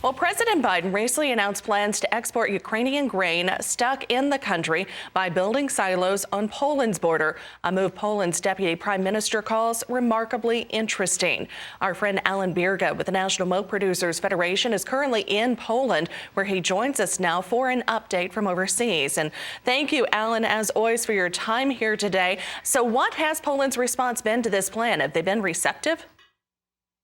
Well, President Biden recently announced plans to export Ukrainian grain stuck in the country by building silos on Poland's border, a move Poland's deputy prime minister calls remarkably interesting. Our friend Alan Bjerga with the National Milk Producers Federation is currently in Poland, where he joins us now for an update from overseas. And thank you, Alan, as always, for your time here today. So what has Poland's response been to this plan? Have they been receptive?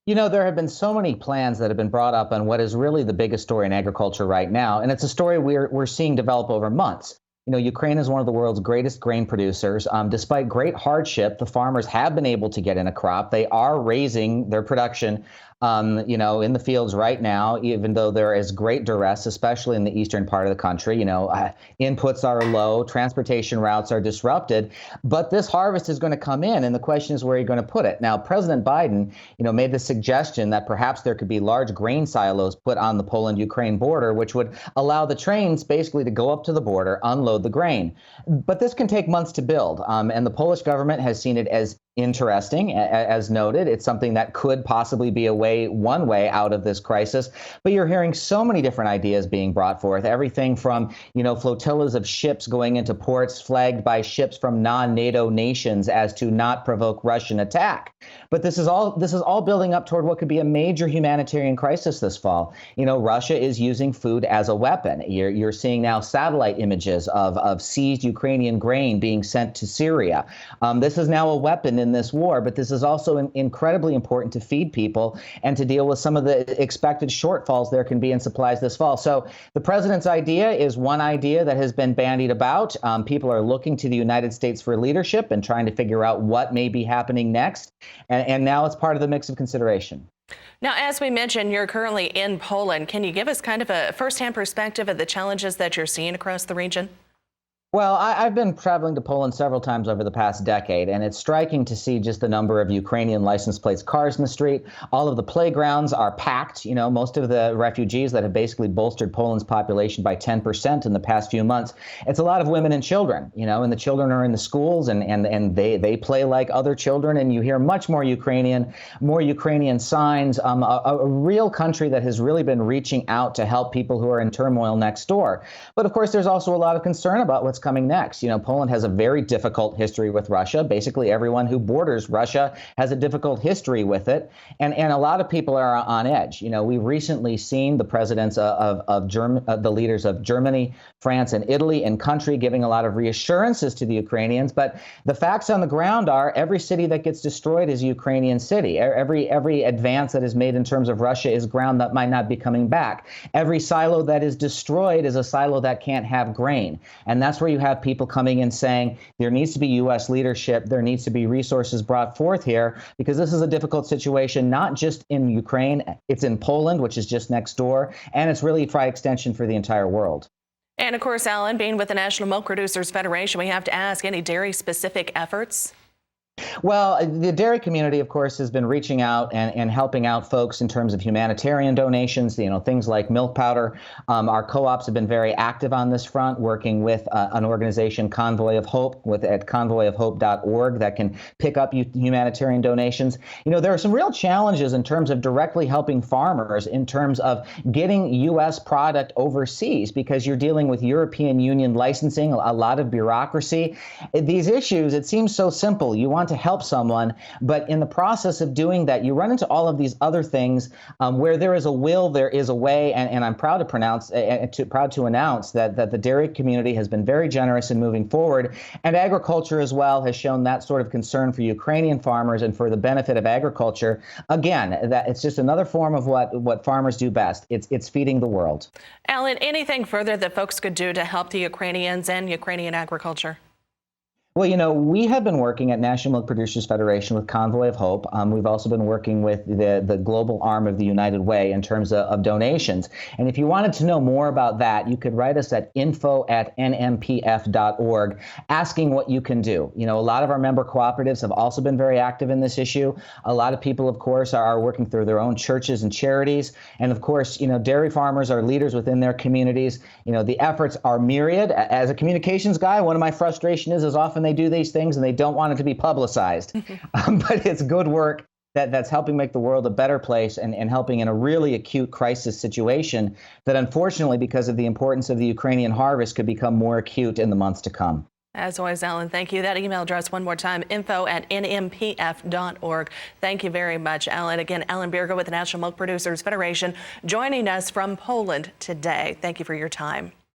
You know, there have been so many plans that have been brought up on what is really the biggest story in agriculture right now. And it's a story we're seeing develop over months. You know, Ukraine is one of the world's greatest grain producers. Despite great hardship, the farmers have been able to get in a crop. They are raising their production in the fields right now, even though there is great duress, especially in the eastern part of the country. Inputs are low, transportation routes are disrupted, but this harvest is going to come in, and the question is, where are you going to put it? Now, President Biden, made the suggestion that perhaps there could be large grain silos put on the Poland-Ukraine border, which would allow the trains basically to go up to the border, unload the grain. But this can take months to build, and the Polish government has seen it as interesting, as noted. It's something that could possibly be one way out of this crisis. But you're hearing so many different ideas being brought forth, everything from, flotillas of ships going into ports flagged by ships from non-NATO nations as to not provoke Russian attack. But this is all building up toward what could be a major humanitarian crisis this fall. Russia is using food as a weapon. You're seeing now satellite images of seized Ukrainian grain being sent to Syria. This is now a weapon in this war, but this is also incredibly important to feed people and to deal with some of the expected shortfalls there can be in supplies this fall. So the president's idea is one idea that has been bandied about. People are looking to the United States for leadership and trying to figure out what may be happening next. And now it's part of the mix of consideration. Now, as we mentioned, you're currently in Poland. Can you give us kind of a firsthand perspective of the challenges that you're seeing across the region? Well, I've been traveling to Poland several times over the past decade, and it's striking to see just the number of Ukrainian license plates cars in the street. All of the playgrounds are packed. Most of the refugees that have basically bolstered Poland's population by 10% in the past few months. It's a lot of women and children, and the children are in the schools and they play like other children, and you hear much more Ukrainian signs. A real country that has really been reaching out to help people who are in turmoil next door. But of course, there's also a lot of concern about what's coming next. Poland has a very difficult history with Russia. Basically, everyone who borders Russia has a difficult history with it. And a lot of people are on edge. We've recently seen the presidents the leaders of Germany, France, and Italy in country giving a lot of reassurances to the Ukrainians. But the facts on the ground are every city that gets destroyed is a Ukrainian city. Every advance that is made in terms of Russia is ground that might not be coming back. Every silo that is destroyed is a silo that can't have grain. And that's where you have people coming in saying there needs to be U.S. leadership, there needs to be resources brought forth here, because this is a difficult situation, not just in Ukraine, it's in Poland, which is just next door, and it's really by extension for the entire world. And of course, Alan, being with the National Milk Producers Federation, we have to ask, any dairy-specific efforts? Well, the dairy community, of course, has been reaching out and helping out folks in terms of humanitarian donations, things like milk powder. Our co-ops have been very active on this front, working with an organization, Convoy of Hope, at convoyofhope.org, that can pick up humanitarian donations. There are some real challenges in terms of directly helping farmers in terms of getting U.S. product overseas, because you're dealing with European Union licensing, a lot of bureaucracy. These issues, it seems so simple. You want to help someone, but in the process of doing that, you run into all of these other things where there is a will, there is a way, and I'm proud to announce that the dairy community has been very generous in moving forward, and agriculture as well has shown that sort of concern for Ukrainian farmers and for the benefit of agriculture. Again, that it's just another form of what farmers do best. It's feeding the world. Alan, anything further that folks could do to help the Ukrainians and Ukrainian agriculture? Well, we have been working at National Milk Producers Federation with Convoy of Hope. We've also been working with the global arm of the United Way in terms of donations. And if you wanted to know more about that, you could write us at info@nmpf.org asking what you can do. A lot of our member cooperatives have also been very active in this issue. A lot of people, of course, are working through their own churches and charities. And of course, dairy farmers are leaders within their communities. The efforts are myriad. As a communications guy, one of my frustrations is often they do these things and they don't want it to be publicized. But it's good work that's helping make the world a better place and helping in a really acute crisis situation that unfortunately, because of the importance of the Ukrainian harvest, could become more acute in the months to come. As always, Alan, thank you. That email address one more time, info@nmpf.org. Thank you very much, Alan. Again, Alan Bjerga with the National Milk Producers Federation joining us from Poland today. Thank you for your time.